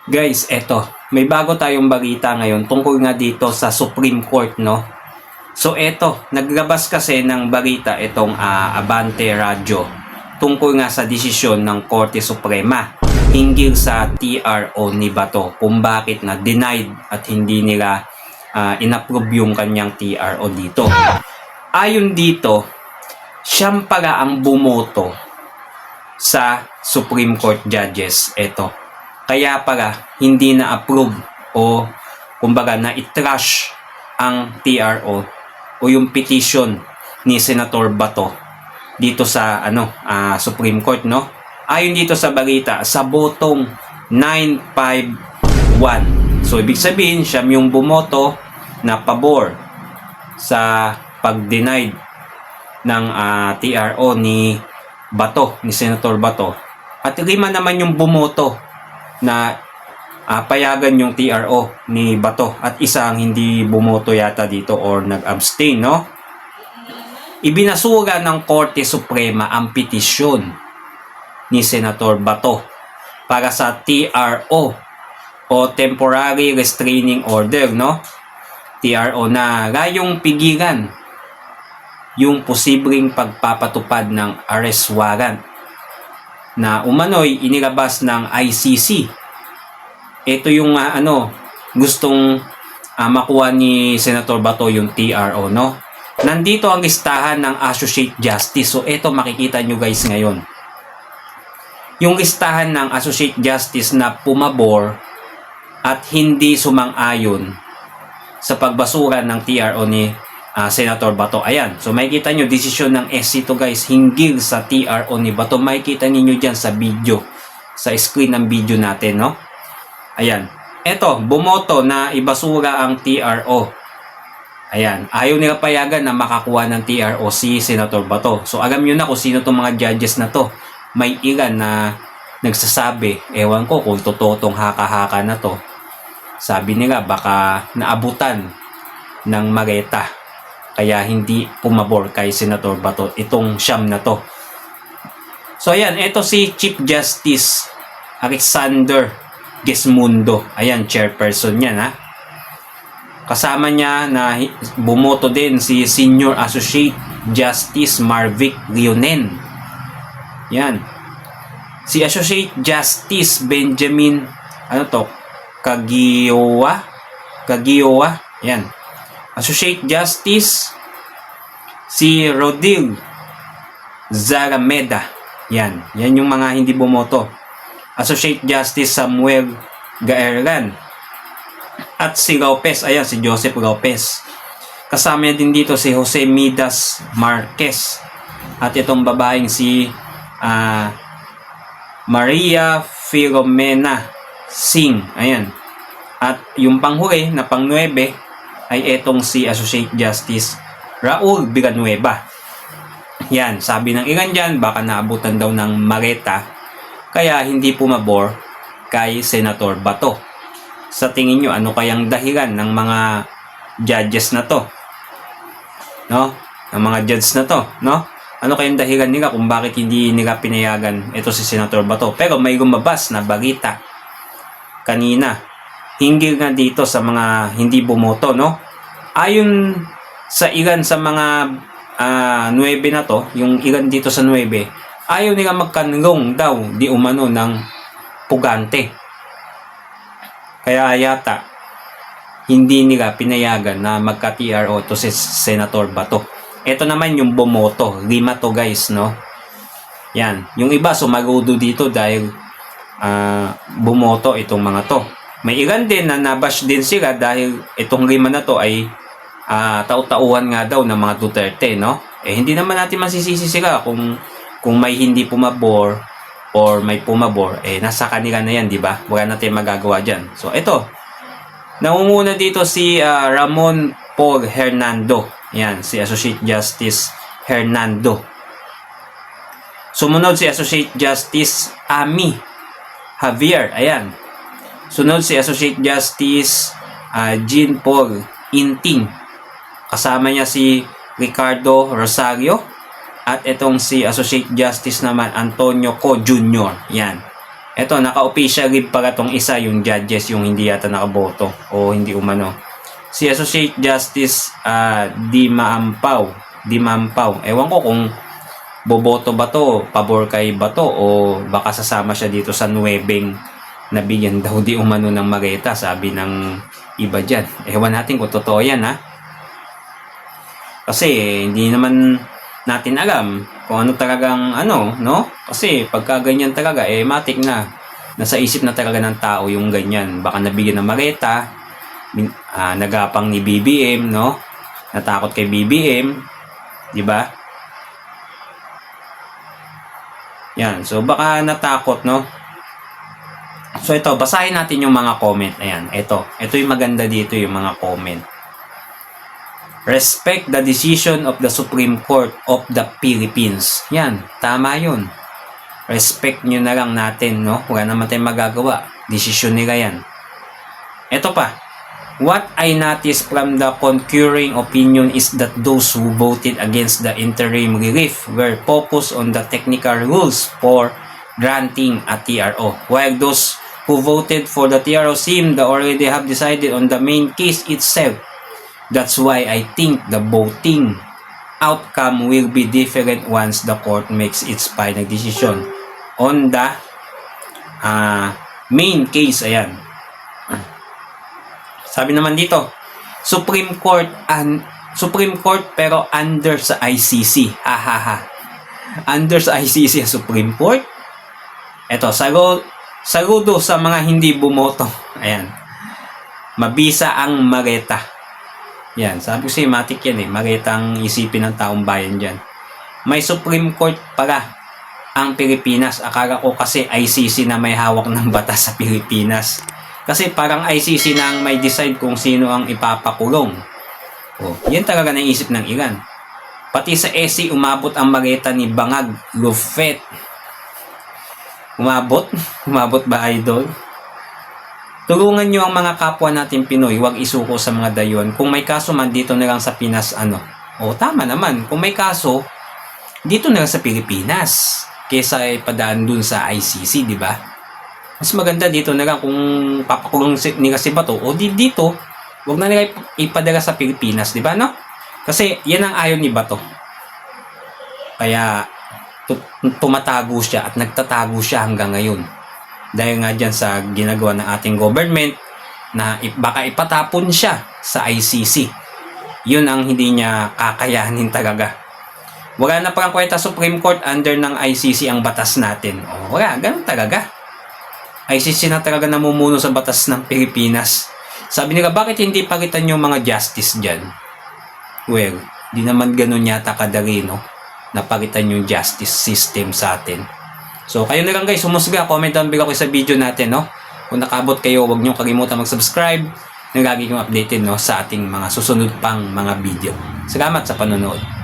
Guys, eto, may bago tayong balita ngayon tungkol nga dito sa Supreme Court, no? So eto, naglabas kasi ng balita itong Abante Radio tungkol nga sa desisyon ng Korte Suprema hinggil sa TRO ni Bato, kung bakit na denied at hindi nila inapprove yung kanyang TRO dito. Ayon dito, siyang pala ang bumoto sa Supreme Court judges. Eto, kaya pala hindi na-approve o kumbaga na i-trash ang TRO o yung petition ni Senator Bato dito sa Supreme Court, no? Ayon dito sa balita, sa botong 951. So ibig sabihin siya yung bumoto na pabor sa pag-denied ng TRO ni Bato, ni Senator Bato. At 5 naman yung bumoto na payagan yung TRO ni Bato at isang hindi bumoto yata dito or nag-abstain, no? Ibinasura ng Korte Suprema ang petisyon ni Senator Bato para sa TRO o Temporary Restraining Order, no? TRO na layong pigilan yung posibleng pagpapatupad ng arrest warrant na umano'y inilabas ng ICC. Ito yung gustong makuha ni Senator Bato yung TRO, no? Nandito ang listahan ng Associate Justice. So ito makikita nyo guys ngayon. Yung listahan ng Associate Justice na pumabor at hindi sumang-ayon sa pagbasura ng TRO ni Senator Bato. Ayan. So makikita nyo, desisyon ng SC to guys, hinggil sa TRO ni Bato. Makikita niyo dyan sa video, sa screen ng video natin, no? Ayan. Eto, bumoto na ibasura ang TRO. Ayan. Ayaw nila payagan na makakuha ng TRO si Senator Bato. So alam nyo na kung sino itong mga judges na to. May ilan na nagsasabi, ewan ko kung totoo tong haka-haka na to. Sabi nila baka naabutan ng mareta kaya hindi pumabor kay Senator Bato itong siyam na to. So ayan, ito si Chief Justice Alexander Gesmundo. Ayan, chairperson niya, ha. Kasama niya na bumoto din si Senior Associate Justice Marvic Leonen. Yan. Si Associate Justice Benjamin Kagiowa. Yan. Associate Justice si Rodil Zarameda. Yan yung mga hindi bumoto. Associate Justice Samuel Gaerlan. At si Lopez, ayan, si Joseph Lopez. Kasama niya din dito si Jose Midas Marquez. At itong babaeng si Maria Filomena Singh. Ayan. At yung panghuli na pang-9 ay etong si Associate Justice Raul Villanueva. Yan, sabi ng ilan dyan, baka naabutan daw ng mareta kaya hindi pumabor kay Senator Bato. Sa tingin nyo, ano kayang dahilan ng mga judges na to? No? Ng mga judges na to, no? Ano kayang dahilan nila kung bakit hindi nila pinayagan ito si Senator Bato? Pero may lumabas na balita kanina hinggil nga dito sa mga hindi bumoto, no? Ayon sa ilan sa mga 9 na to, yung ilan dito sa 9, ayaw nila magkanlong daw di umano ng pugante. Kaya yata hindi nila pinayagan na magka-TRO to si Senator Bato. Ito naman yung bumoto, 5 to guys, no? Yan, yung iba sumagudo dito dahil bumoto itong mga to. May ilan din na nabash din sila dahil itong 5 na to ay tau-tauhan nga daw ng mga Duterte, no? Hindi naman natin masisisi sila kung may hindi pumabor or may pumabor, nasa kanila na yan, di ba? Wala natin magagawa dyan. So ito, nangunguna dito si Ramon Paul Hernando. Yan, si Associate Justice Hernando. Sumunod si Associate Justice Ami Javier. Ayan. Sunod si Associate Justice Jean Paul Inting. Kasama niya si Ricardo Rosario. At itong si Associate Justice naman Antonio Co. Jr. Yan. Eto, naka-official leave para tong isa, yung judges, yung hindi yata nakaboto o hindi umano. Si Associate Justice Di Mampaw. Ewan ko kung boboto ba to, pabor kay Bato, o baka sasama siya dito sa 9 na bigyan daw di umano ng Mareta, sabi ng iba dyan. Ewan natin kung totoo yan, ha? Kasi hindi naman natin alam kung ano talagang no? Kasi pagka ganyan talaga, matik na. Nasa isip na talaga ng tao yung ganyan. Baka nabigyan ng Mareta, nagapang ni BBM, no? Natakot kay BBM, di ba? Yan, so baka natakot, no? So ito, basahin natin yung mga comment. Ayan, ito yung maganda dito, yung mga comment. Respect the decision of the Supreme Court of the Philippines. Yan, tama yun. Respect nyo na lang natin, no? Wala naman tayong magagawa. Desisyon nila yan. Ito pa. What I noticed from the concurring opinion is that those who voted against the interim relief were focused on the technical rules for granting a TRO, while those who voted for the TRO seem to already have decided on the main case itself. That's why I think the voting outcome will be different once the court makes its final decision on the main case. Ayan. Sabi naman dito, Supreme Court pero under sa ICC. Under sa ICC ang Supreme Court. Ito, saludo sa mga hindi bumoto. Ayan. Mabisa ang Mareta. Yan, sabi ko si matik yan Mareta ang isipin ng taong bayan dyan. May Supreme Court pala ang Pilipinas. Akala ko kasi ICC na may hawak ng batas sa Pilipinas. Kasi parang ICC na ang may decide kung sino ang ipapakulong. Yan talaga naisip ng Iran. Pati sa EC, umabot ang Mareta ni Bangag Lufet. Umabot? Umabot ba, idol? Tulungan nyo ang mga kapwa natin Pinoy, huwag isuko sa mga dayon. Kung may kaso man, dito na lang sa Pinas, tama naman. Kung may kaso, dito na lang sa Pilipinas. Kesa ipadaan dun sa ICC, di ba? Mas maganda dito na lang kung papakulong nila si Bato, o dito, wag na nila ipadala sa Pilipinas, di ba, no? Kasi yan ang ayaw ni Bato. Kaya tumatago siya at nagtatago siya hanggang ngayon. Dahil nga dyan sa ginagawa ng ating government na baka ipatapon siya sa ICC. Yun ang hindi niya kakayanin talaga. Wala na parang kwenta Supreme Court, under ng ICC ang batas natin. Wala, ganun talaga. ICC na talaga namumuno sa batas ng Pilipinas. Sabi nila, bakit hindi palitan yung mga justice dyan? Well, di naman ganun yata kadali, no? Napalitan yung justice system sa atin. So, kayo na lang guys, humusga, comment down below sa video natin, no? Kung nakabot kayo, huwag nyo kalimutan mag-subscribe na lagi kong updated, no? Sa ating mga susunod pang mga video. Salamat sa panonood.